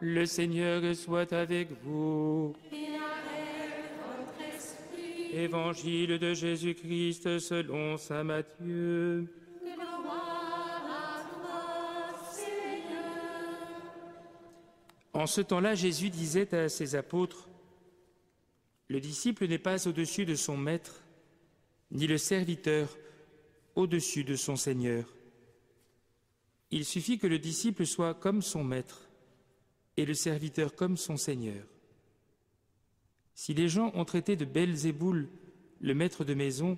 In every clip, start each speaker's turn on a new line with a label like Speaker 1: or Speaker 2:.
Speaker 1: Le Seigneur soit avec vous.
Speaker 2: Et avec votre esprit.
Speaker 1: Évangile de Jésus-Christ selon saint Matthieu.
Speaker 2: Gloire à toi, Seigneur.
Speaker 1: En ce temps-là, Jésus disait à ses apôtres, « Le disciple n'est pas au-dessus de son maître, ni le serviteur au-dessus de son Seigneur. Il suffit que le disciple soit comme son maître et le serviteur comme son Seigneur. Si les gens ont traité de Belzéboul le maître de maison,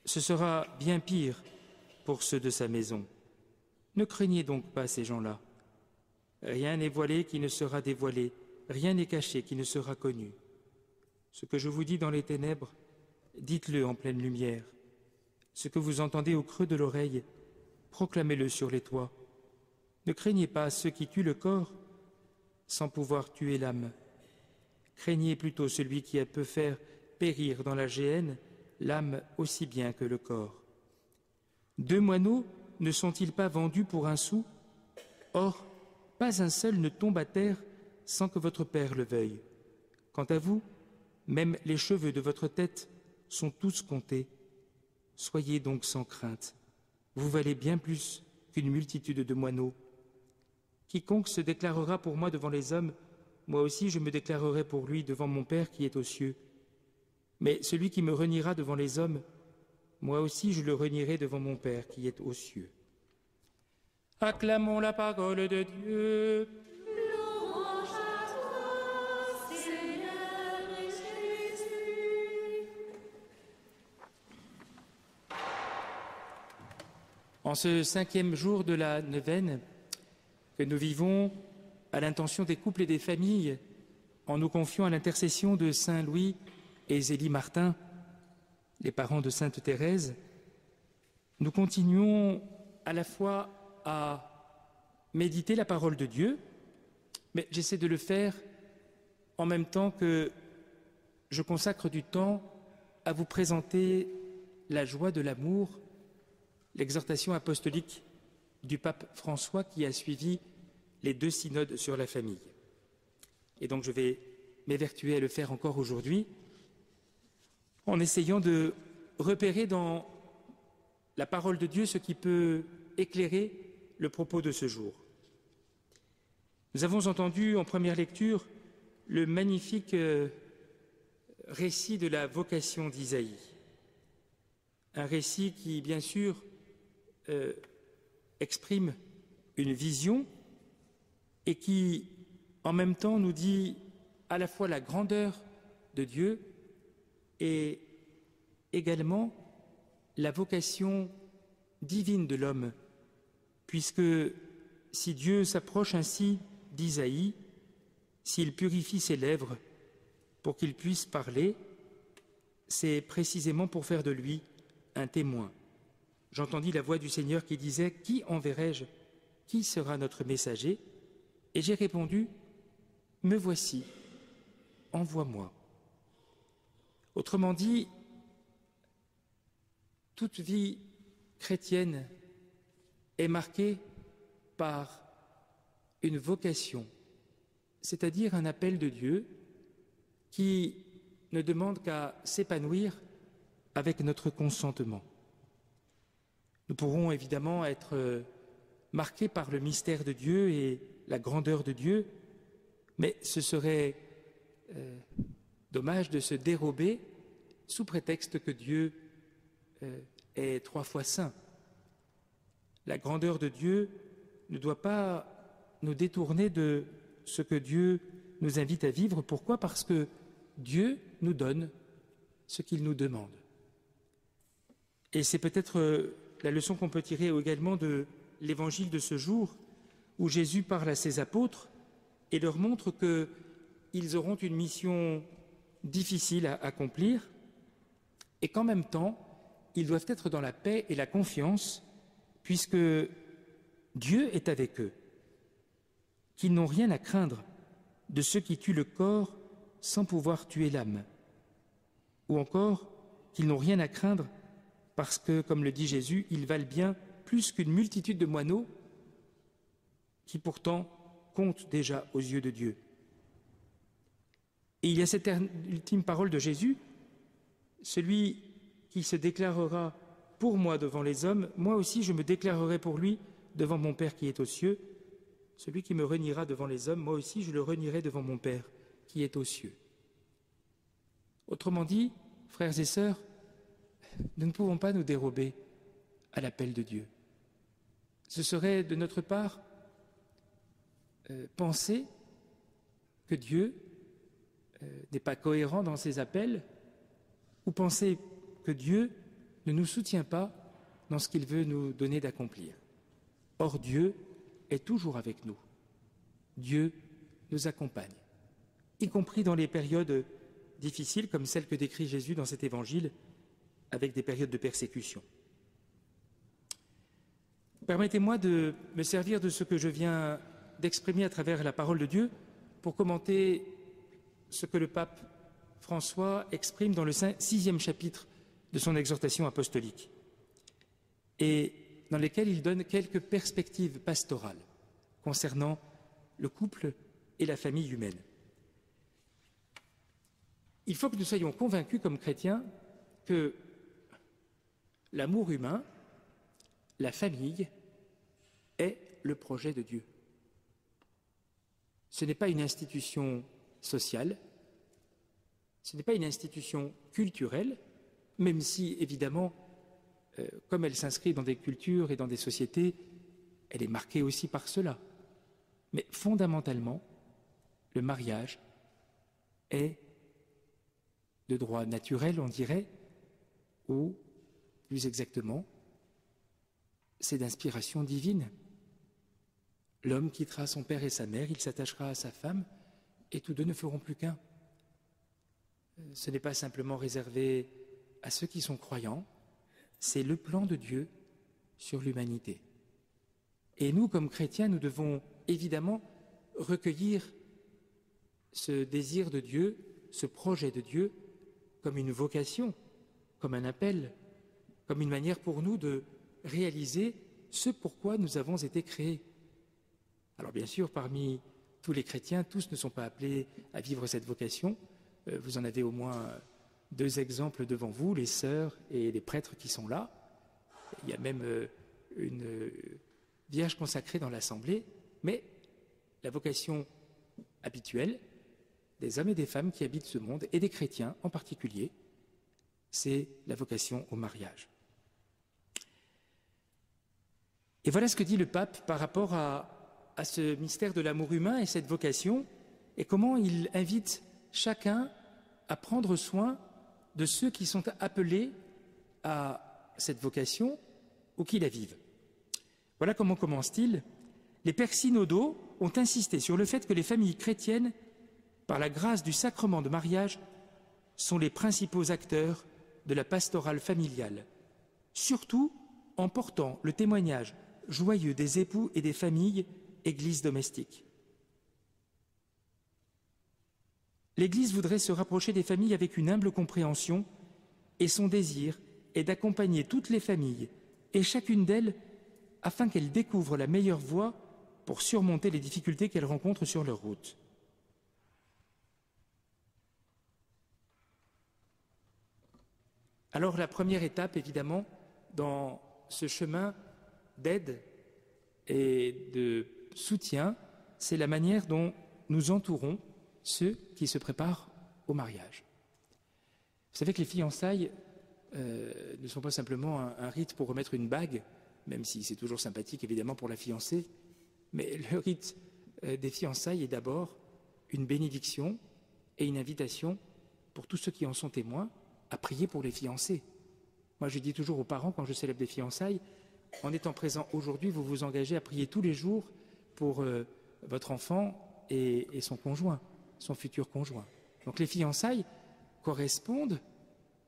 Speaker 1: ce sera bien pire pour ceux de sa maison. Ne craignez donc pas ces gens-là. Rien n'est voilé qui ne sera dévoilé, rien n'est caché qui ne sera connu. Ce que je vous dis dans les ténèbres, dites-le en pleine lumière. Ce que vous entendez au creux de l'oreille, proclamez-le sur les toits. Ne craignez pas ceux qui tuent le corps sans pouvoir tuer l'âme. Craignez plutôt celui qui peut faire périr dans la géhenne l'âme aussi bien que le corps. 2 moineaux ne sont-ils pas vendus pour 1 sou? Or, pas un seul ne tombe à terre sans que votre Père le veuille. Quant à vous, même les cheveux de votre tête sont tous comptés. Soyez donc sans crainte. Vous valez bien plus qu'une multitude de moineaux. Quiconque se déclarera pour moi devant les hommes, moi aussi je me déclarerai pour lui devant mon Père qui est aux cieux. Mais celui qui me reniera devant les hommes, moi aussi je le renierai devant mon Père qui est aux cieux. » Acclamons la parole de Dieu.
Speaker 2: Louange à toi, Seigneur Jésus.
Speaker 1: En ce 5e jour de la neuvaine que nous vivons à l'intention des couples et des familles, en nous confiant à l'intercession de Saint Louis et Zélie Martin, les parents de Sainte Thérèse, nous continuons à la fois à méditer la parole de Dieu, mais j'essaie de le faire en même temps que je consacre du temps à vous présenter la joie de l'amour, l'exhortation apostolique du pape François qui a suivi les 2 synodes sur la famille. Et donc je vais m'évertuer à le faire encore aujourd'hui en essayant de repérer dans la parole de Dieu ce qui peut éclairer le propos de ce jour. Nous avons entendu en première lecture le magnifique récit de la vocation d'Isaïe. Un récit qui, bien sûr, exprime une vision et qui, en même temps, nous dit à la fois la grandeur de Dieu et également la vocation divine de l'homme, puisque si Dieu s'approche ainsi d'Isaïe, s'il purifie ses lèvres pour qu'il puisse parler, c'est précisément pour faire de lui un témoin. J'entendis la voix du Seigneur qui disait « Qui enverrai-je? Qui sera notre messager ?» Et j'ai répondu « Me voici, envoie-moi. » Autrement dit, toute vie chrétienne est marquée par une vocation, c'est-à-dire un appel de Dieu qui ne demande qu'à s'épanouir avec notre consentement. Nous pourrons évidemment être marqués par le mystère de Dieu et la grandeur de Dieu, mais ce serait dommage de se dérober sous prétexte que Dieu est 3 fois saint. La grandeur de Dieu ne doit pas nous détourner de ce que Dieu nous invite à vivre. Pourquoi? Parce que Dieu nous donne ce qu'il nous demande. Et c'est peut-être la leçon qu'on peut tirer également de l'évangile de ce jour, où Jésus parle à ses apôtres et leur montre qu'ils auront une mission difficile à accomplir et qu'en même temps, ils doivent être dans la paix et la confiance, puisque Dieu est avec eux, qu'ils n'ont rien à craindre de ceux qui tuent le corps sans pouvoir tuer l'âme, ou encore qu'ils n'ont rien à craindre parce que, comme le dit Jésus, ils valent bien plus qu'une multitude de moineaux qui pourtant compte déjà aux yeux de Dieu. Et il y a cette ultime parole de Jésus, celui qui se déclarera pour moi devant les hommes, moi aussi je me déclarerai pour lui devant mon Père qui est aux cieux. Celui qui me reniera devant les hommes, moi aussi je le renierai devant mon Père qui est aux cieux. Autrement dit, frères et sœurs, nous ne pouvons pas nous dérober à l'appel de Dieu. Ce serait de notre part penser que Dieu n'est pas cohérent dans ses appels, ou penser que Dieu ne nous soutient pas dans ce qu'il veut nous donner d'accomplir. Or, Dieu est toujours avec nous. Dieu nous accompagne, y compris dans les périodes difficiles comme celle que décrit Jésus dans cet évangile, avec des périodes de persécution. Permettez-moi de me servir de ce que je viens d'exprimer à travers la parole de Dieu pour commenter ce que le pape François exprime dans le 6e chapitre de son exhortation apostolique, et dans lesquels il donne quelques perspectives pastorales concernant le couple et la famille humaine. Il faut que nous soyons convaincus comme chrétiens que l'amour humain, la famille, est le projet de Dieu. Ce n'est pas une institution sociale, ce n'est pas une institution culturelle, même si, évidemment, comme elle s'inscrit dans des cultures et dans des sociétés, elle est marquée aussi par cela. Mais fondamentalement, le mariage est de droit naturel, on dirait, ou, plus exactement, c'est d'inspiration divine. L'homme quittera son père et sa mère, il s'attachera à sa femme, et tous deux ne feront plus qu'un. Ce n'est pas simplement réservé à ceux qui sont croyants, c'est le plan de Dieu sur l'humanité. Et nous, comme chrétiens, nous devons évidemment recueillir ce désir de Dieu, ce projet de Dieu, comme une vocation, comme un appel, comme une manière pour nous de réaliser ce pourquoi nous avons été créés. Alors bien sûr, parmi tous les chrétiens, tous ne sont pas appelés à vivre cette vocation. Vous en avez au moins 2 exemples devant vous, les sœurs et les prêtres qui sont là. Il y a même une vierge consacrée dans l'assemblée, mais la vocation habituelle des hommes et des femmes qui habitent ce monde, et des chrétiens en particulier, c'est la vocation au mariage. Et voilà ce que dit le pape par rapport à ce mystère de l'amour humain et cette vocation, et comment il invite chacun à prendre soin de ceux qui sont appelés à cette vocation ou qui la vivent. Voilà comment commence-t-il. Les pères synodaux ont insisté sur le fait que les familles chrétiennes, par la grâce du sacrement de mariage, sont les principaux acteurs de la pastorale familiale, surtout en portant le témoignage joyeux des époux et des familles, église domestique. L'Église voudrait se rapprocher des familles avec une humble compréhension, et son désir est d'accompagner toutes les familles et chacune d'elles afin qu'elles découvrent la meilleure voie pour surmonter les difficultés qu'elles rencontrent sur leur route. Alors la première étape, évidemment, dans ce chemin d'aide et de soutien, c'est la manière dont nous entourons ceux qui se préparent au mariage. Vous savez que les fiançailles ne sont pas simplement un rite pour remettre une bague, même si c'est toujours sympathique évidemment pour la fiancée, mais le rite des fiançailles est d'abord une bénédiction et une invitation pour tous ceux qui en sont témoins à prier pour les fiancés. Moi je dis toujours aux parents quand je célèbre des fiançailles, en étant présent aujourd'hui, vous vous engagez à prier tous les jours pour votre enfant et son conjoint, son futur conjoint. Donc les fiançailles correspondent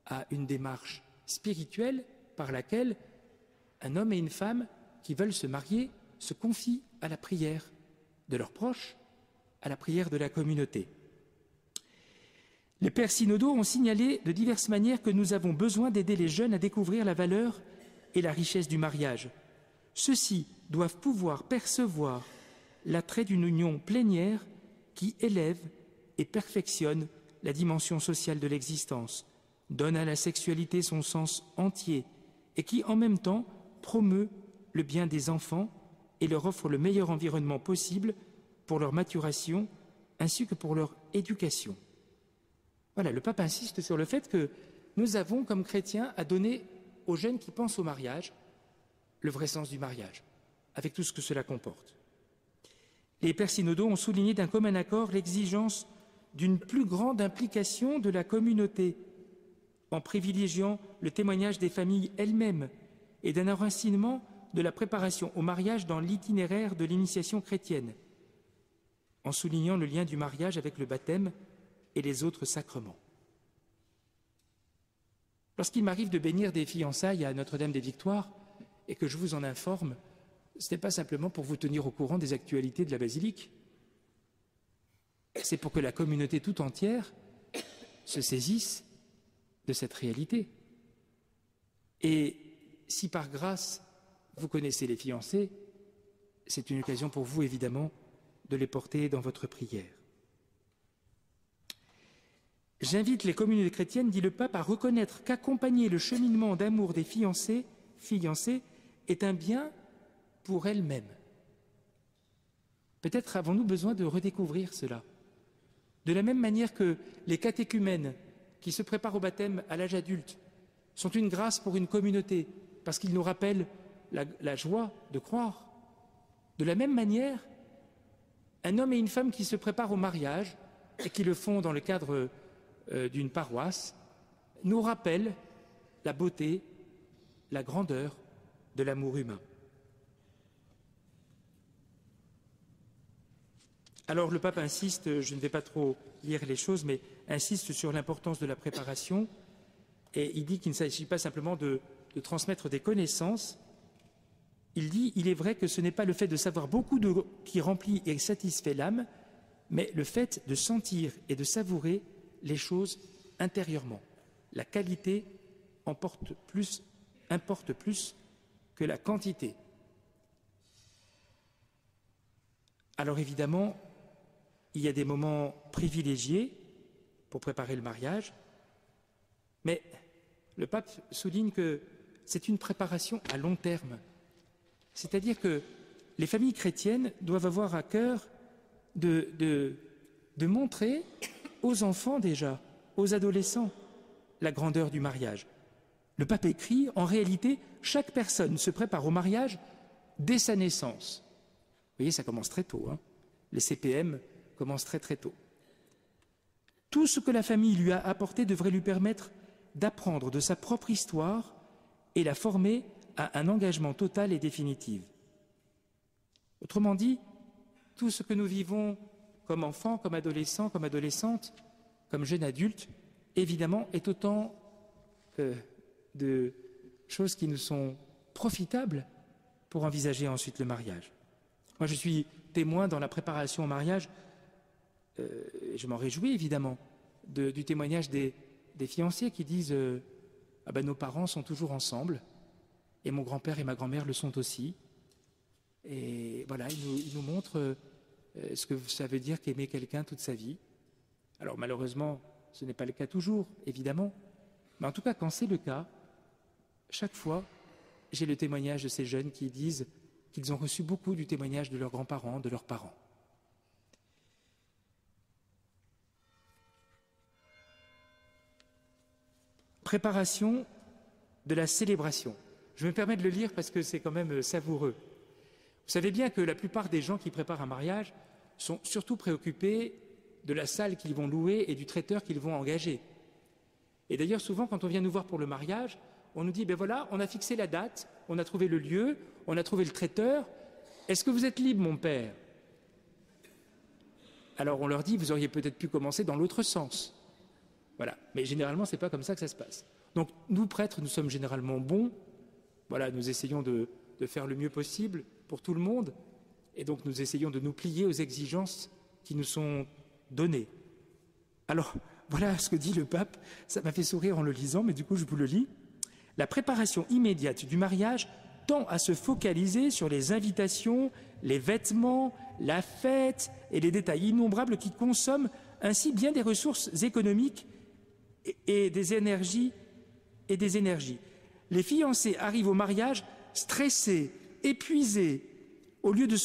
Speaker 1: à une démarche spirituelle par laquelle un homme et une femme qui veulent se marier se confient à la prière de leurs proches, à la prière de la communauté. Les pères synodaux ont signalé de diverses manières que nous avons besoin d'aider les jeunes à découvrir la valeur et la richesse du mariage. Ceux-ci doivent pouvoir percevoir l'attrait d'une union plénière qui élève et perfectionne la dimension sociale de l'existence, donne à la sexualité son sens entier et qui, en même temps, promeut le bien des enfants et leur offre le meilleur environnement possible pour leur maturation ainsi que pour leur éducation. Voilà, le pape insiste sur le fait que nous avons, comme chrétiens, à donner aux jeunes qui pensent au mariage le vrai sens du mariage, avec tout ce que cela comporte. Les pères synodaux ont souligné d'un commun accord l'exigence d'une plus grande implication de la communauté, en privilégiant le témoignage des familles elles-mêmes et d'un enracinement de la préparation au mariage dans l'itinéraire de l'initiation chrétienne, en soulignant le lien du mariage avec le baptême et les autres sacrements. Lorsqu'il m'arrive de bénir des fiançailles à Notre-Dame des Victoires et que je vous en informe, ce n'est pas simplement pour vous tenir au courant des actualités de la basilique, c'est pour que la communauté tout entière se saisisse de cette réalité. Et si par grâce vous connaissez les fiancés, c'est une occasion pour vous évidemment de les porter dans votre prière. J'invite les communautés chrétiennes, dit le pape, à reconnaître qu'accompagner le cheminement d'amour des fiancés est un bien pour elles-mêmes. Peut-être avons-nous besoin de redécouvrir cela. De la même manière que les catéchumènes qui se préparent au baptême à l'âge adulte sont une grâce pour une communauté, parce qu'ils nous rappellent la joie de croire. De la même manière, un homme et une femme qui se préparent au mariage et qui le font dans le cadre d'une paroisse nous rappellent la beauté, la grandeur de l'amour humain. Alors le pape insiste, je ne vais pas trop lire les choses, mais insiste sur l'importance de la préparation et il dit qu'il ne s'agit pas simplement de transmettre des connaissances. Il dit, il est vrai que ce n'est pas le fait de savoir beaucoup qui remplit et satisfait l'âme, mais le fait de sentir et de savourer les choses intérieurement. La qualité importe plus que la quantité. Alors évidemment, il y a des moments privilégiés pour préparer le mariage, mais le pape souligne que c'est une préparation à long terme. C'est-à-dire que les familles chrétiennes doivent avoir à cœur de montrer aux enfants déjà, aux adolescents, la grandeur du mariage. Le pape écrit, en réalité, chaque personne se prépare au mariage dès sa naissance. Vous voyez, ça commence très tôt. Les CPM commencent très très tôt. Tout ce que la famille lui a apporté devrait lui permettre d'apprendre de sa propre histoire et la former à un engagement total et définitif. Autrement dit, tout ce que nous vivons comme enfants, comme adolescents, comme adolescentes, comme jeunes adultes, évidemment, est autant de choses qui nous sont profitables pour envisager ensuite le mariage. Moi, je suis témoin dans la préparation au mariage, et je m'en réjouis évidemment, du témoignage des fiancés qui disent ah ben, nos parents sont toujours ensemble, et mon grand-père et ma grand-mère le sont aussi. Et voilà, ils nous montrent ce que ça veut dire qu'aimer quelqu'un toute sa vie. Alors malheureusement, ce n'est pas le cas toujours, évidemment, mais en tout cas, quand c'est le cas, chaque fois, j'ai le témoignage de ces jeunes qui disent qu'ils ont reçu beaucoup du témoignage de leurs grands-parents, de leurs parents. Préparation de la célébration. Je me permets de le lire parce que c'est quand même savoureux. Vous savez bien que la plupart des gens qui préparent un mariage sont surtout préoccupés de la salle qu'ils vont louer et du traiteur qu'ils vont engager. Et d'ailleurs, souvent, quand on vient nous voir pour le mariage, on nous dit, ben voilà, on a fixé la date, on a trouvé le lieu, on a trouvé le traiteur. Est-ce que vous êtes libre, mon père? Alors on leur dit, vous auriez peut-être pu commencer dans l'autre sens. Voilà. Mais généralement, ce n'est pas comme ça que ça se passe. Donc, nous, prêtres, nous sommes généralement bons. Voilà, nous essayons de faire le mieux possible pour tout le monde. Et donc, nous essayons de nous plier aux exigences qui nous sont données. Alors, voilà ce que dit le pape. Ça m'a fait sourire en le lisant, mais du coup, je vous le lis. La préparation immédiate du mariage tend à se focaliser sur les invitations, les vêtements, la fête et les détails innombrables qui consomment ainsi bien des ressources économiques et des énergies. Les fiancés arrivent au mariage stressés, épuisés, au lieu de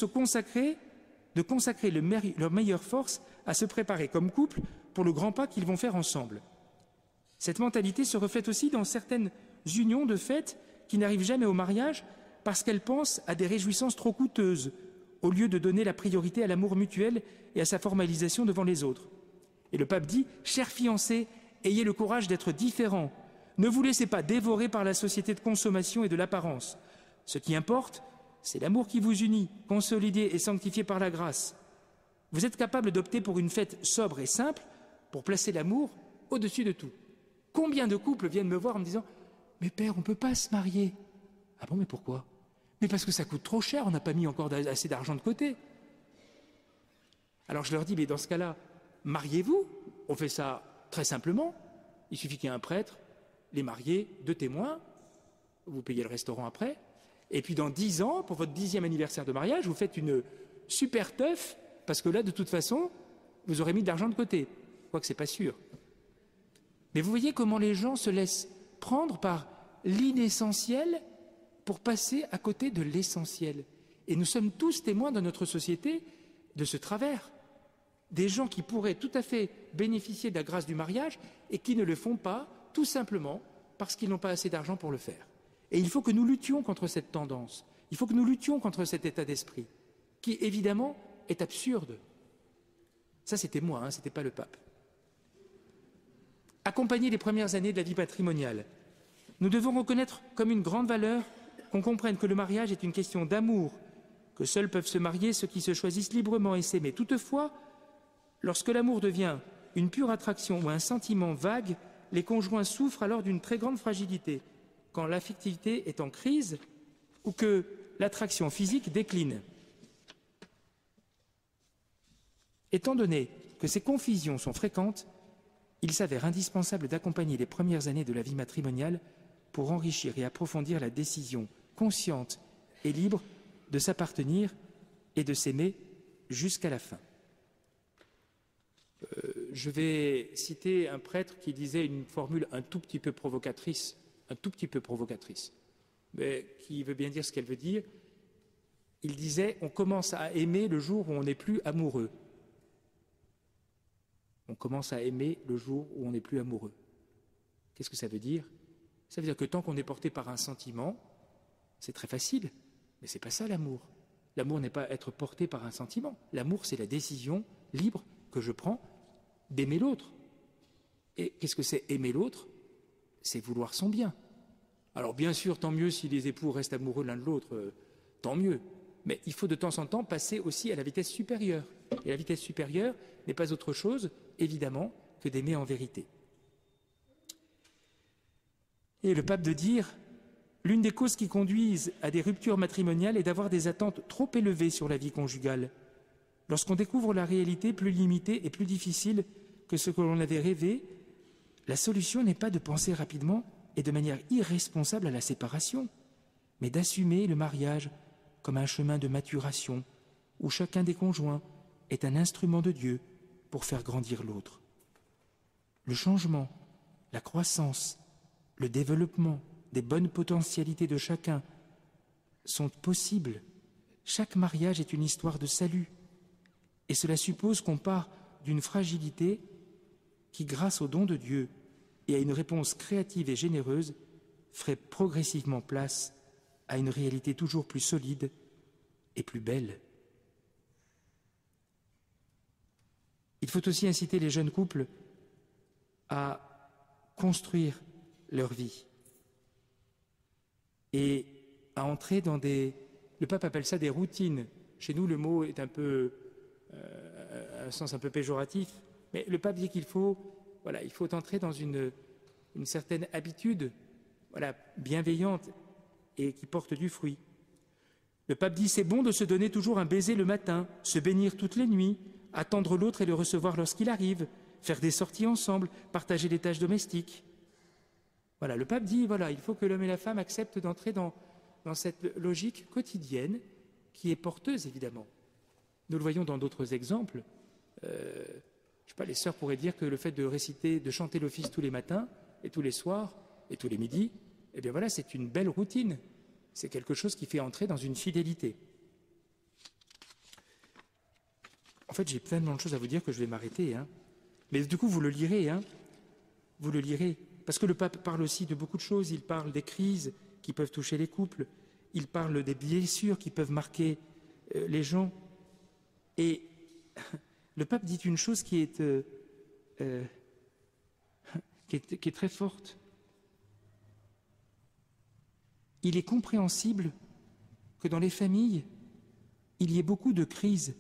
Speaker 1: consacrer leur meilleure force à se préparer comme couple pour le grand pas qu'ils vont faire ensemble. Cette mentalité se reflète aussi dans certaines unions de fête qui n'arrivent jamais au mariage parce qu'elles pensent à des réjouissances trop coûteuses, au lieu de donner la priorité à l'amour mutuel et à sa formalisation devant les autres. Et le pape dit « Chers fiancés, ayez le courage d'être différents. Ne vous laissez pas dévorer par la société de consommation et de l'apparence. Ce qui importe, c'est l'amour qui vous unit, consolidé et sanctifié par la grâce. Vous êtes capable d'opter pour une fête sobre et simple pour placer l'amour au-dessus de tout. Combien de couples viennent me voir en me disant « Mais père, on ne peut pas se marier. » Ah bon, mais pourquoi ? Mais parce que ça coûte trop cher, on n'a pas mis encore assez d'argent de côté. Alors je leur dis, mais dans ce cas-là, mariez-vous. On fait ça très simplement. Il suffit qu'il y ait un prêtre, les mariés, 2 témoins, vous payez le restaurant après. Et puis dans 10 ans, pour votre 10e anniversaire de mariage, vous faites une super teuf, parce que là, de toute façon, vous aurez mis de l'argent de côté. Quoique c'est pas sûr. Mais vous voyez comment les gens se laissent prendre par l'inessentiel pour passer à côté de l'essentiel. Et nous sommes tous témoins dans notre société de ce travers. Des gens qui pourraient tout à fait bénéficier de la grâce du mariage et qui ne le font pas, tout simplement parce qu'ils n'ont pas assez d'argent pour le faire. Et il faut que nous luttions contre cette tendance. Il faut que nous luttions contre cet état d'esprit, qui évidemment est absurde. Ça, c'était moi, hein, c'était pas le pape. Accompagner les premières années de la vie matrimoniale, nous devons reconnaître comme une grande valeur qu'on comprenne que le mariage est une question d'amour, que seuls peuvent se marier ceux qui se choisissent librement et s'aimer. Toutefois, lorsque l'amour devient une pure attraction ou un sentiment vague, les conjoints souffrent alors d'une très grande fragilité, quand l'affectivité est en crise ou que l'attraction physique décline. Étant donné que ces confusions sont fréquentes, il s'avère indispensable d'accompagner les premières années de la vie matrimoniale pour enrichir et approfondir la décision consciente et libre de s'appartenir et de s'aimer jusqu'à la fin. Je vais citer un prêtre qui disait une formule un tout petit peu provocatrice, mais qui veut bien dire ce qu'elle veut dire. Il disait « On commence à aimer le jour où on n'est plus amoureux ». On commence à aimer le jour où on n'est plus amoureux. Qu'est-ce que ça veut dire ? Ça veut dire que tant qu'on est porté par un sentiment, c'est très facile, mais ce n'est pas ça l'amour. L'amour n'est pas être porté par un sentiment. L'amour, c'est la décision libre que je prends d'aimer l'autre. Et qu'est-ce que c'est aimer l'autre ? C'est vouloir son bien. Alors bien sûr, tant mieux si les époux restent amoureux l'un de l'autre, tant mieux. Mais il faut de temps en temps passer aussi à la vitesse supérieure. Et la vitesse supérieure n'est pas autre chose, évidemment, que d'aimer en vérité. Et le pape de dire, l'une des causes qui conduisent à des ruptures matrimoniales est d'avoir des attentes trop élevées sur la vie conjugale. Lorsqu'on découvre la réalité plus limitée et plus difficile que ce que l'on avait rêvé, la solution n'est pas de penser rapidement et de manière irresponsable à la séparation, mais d'assumer le mariage comme un chemin de maturation où chacun des conjoints est un instrument de Dieu pour faire grandir l'autre. Le changement, la croissance, le développement des bonnes potentialités de chacun sont possibles. Chaque mariage est une histoire de salut. Et cela suppose qu'on part d'une fragilité qui, grâce au don de Dieu et à une réponse créative et généreuse, ferait progressivement place à une réalité toujours plus solide et plus belle. Il faut aussi inciter les jeunes couples à construire leur vie et à entrer dans des... Le pape appelle ça des routines. Chez nous, le mot est un peu... un sens un peu péjoratif, mais le pape dit qu'il faut, il faut entrer dans une certaine habitude, bienveillante et qui porte du fruit. Le pape dit c'est bon de se donner toujours un baiser le matin, se bénir toutes les nuits, attendre l'autre et le recevoir lorsqu'il arrive, faire des sorties ensemble, partager les tâches domestiques. Le pape dit il faut que l'homme et la femme acceptent d'entrer dans dans cette logique quotidienne qui est porteuse, évidemment. Nous le voyons dans d'autres exemples. Je sais pas, les sœurs pourraient dire que le fait de réciter, de chanter l'office tous les matins et tous les soirs et tous les midis, eh bien voilà, c'est une belle routine. C'est quelque chose qui fait entrer dans une fidélité. En fait, j'ai tellement de choses à vous dire que je vais m'arrêter. Mais du coup, vous le lirez. Vous le lirez. Parce que le pape parle aussi de beaucoup de choses. Il parle des crises qui peuvent toucher les couples. Il parle des blessures qui peuvent marquer les gens. Et le pape dit une chose qui est très forte. Il est compréhensible que dans les familles, il y ait beaucoup de crises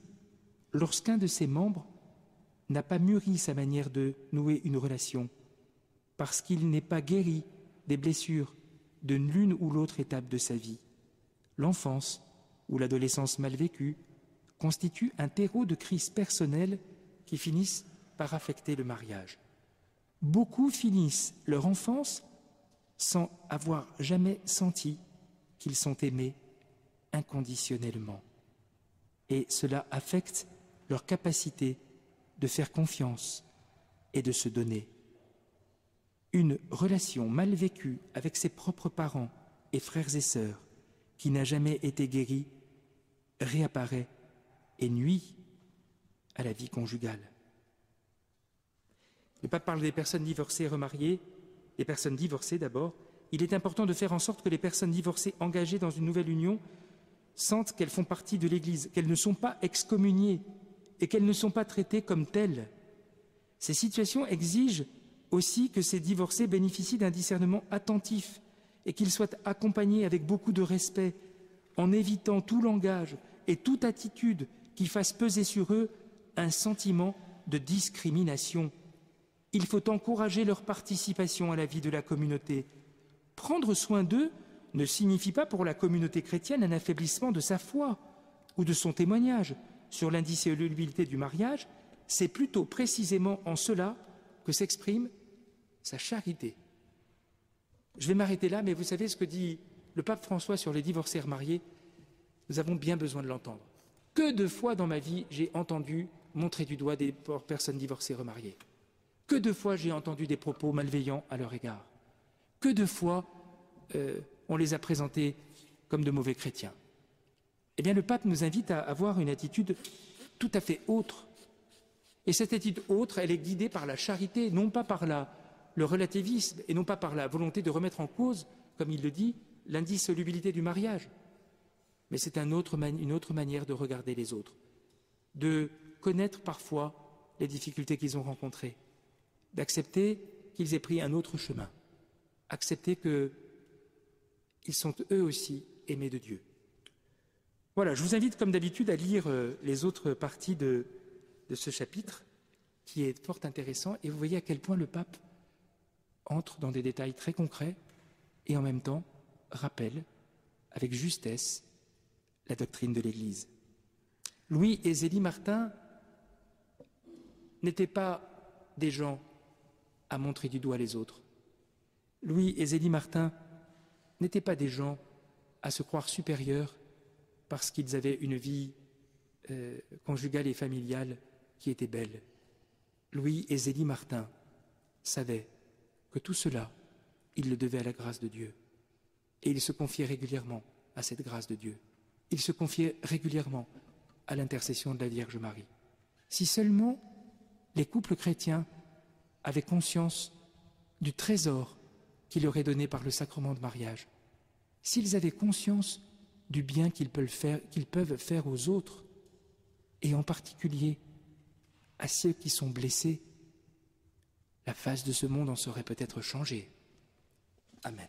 Speaker 1: lorsqu'un de ses membres n'a pas mûri sa manière de nouer une relation, parce qu'il n'est pas guéri des blessures de l'une ou l'autre étape de sa vie. L'enfance ou l'adolescence mal vécue constitue un terreau de crises personnelles qui finissent par affecter le mariage. Beaucoup finissent leur enfance sans avoir jamais senti qu'ils sont aimés inconditionnellement. Et cela affecte leur capacité de faire confiance et de se donner. Une relation mal vécue avec ses propres parents et frères et sœurs qui n'a jamais été guérie réapparaît et nuit à la vie conjugale. Le pape parle des personnes divorcées et remariées, des personnes divorcées d'abord. Il est important de faire en sorte que les personnes divorcées engagées dans une nouvelle union sentent qu'elles font partie de l'Église, qu'elles ne sont pas excommuniées et qu'elles ne sont pas traitées comme telles. Ces situations exigent aussi que ces divorcés bénéficient d'un discernement attentif et qu'ils soient accompagnés avec beaucoup de respect, en évitant tout langage et toute attitude qui fasse peser sur eux un sentiment de discrimination. Il faut encourager leur participation à la vie de la communauté. Prendre soin d'eux ne signifie pas pour la communauté chrétienne un affaiblissement de sa foi ou de son témoignage sur l'indissolubilité du mariage. C'est plutôt précisément en cela que s'exprime sa charité. Je vais m'arrêter là, mais vous savez ce que dit le pape François sur les divorcés remariés? Nous avons bien besoin de l'entendre. Que de fois dans ma vie j'ai entendu montrer du doigt des personnes divorcées remariées? Que de fois j'ai entendu des propos malveillants à leur égard? Que de fois on les a présentés comme de mauvais chrétiens? Eh bien, le pape nous invite à avoir une attitude tout à fait autre. Et cette attitude autre, elle est guidée par la charité, non pas par le relativisme, et non pas par la volonté de remettre en cause, comme il le dit, l'indissolubilité du mariage. Mais c'est une autre manière de regarder les autres, de connaître parfois les difficultés qu'ils ont rencontrées, d'accepter qu'ils aient pris un autre chemin, accepter qu'ils sont eux aussi aimés de Dieu. Voilà, je vous invite comme d'habitude à lire les autres parties de ce chapitre, qui est fort intéressant, et vous voyez à quel point le pape entre dans des détails très concrets et en même temps rappelle avec justesse la doctrine de l'Église. Louis et Zélie Martin n'étaient pas des gens à montrer du doigt les autres. Louis et Zélie Martin n'étaient pas des gens à se croire supérieurs parce qu'ils avaient une vie conjugale et familiale qui était belle. Louis et Zélie Martin savaient que tout cela, ils le devaient à la grâce de Dieu. Et ils se confiaient régulièrement à cette grâce de Dieu. Ils se confiaient régulièrement à l'intercession de la Vierge Marie. Si seulement les couples chrétiens avaient conscience du trésor qui leur est donné par le sacrement de mariage, s'ils avaient conscience du bien qu'ils peuvent faire aux autres, et en particulier à ceux qui sont blessés, la face de ce monde en serait peut-être changée. Amen.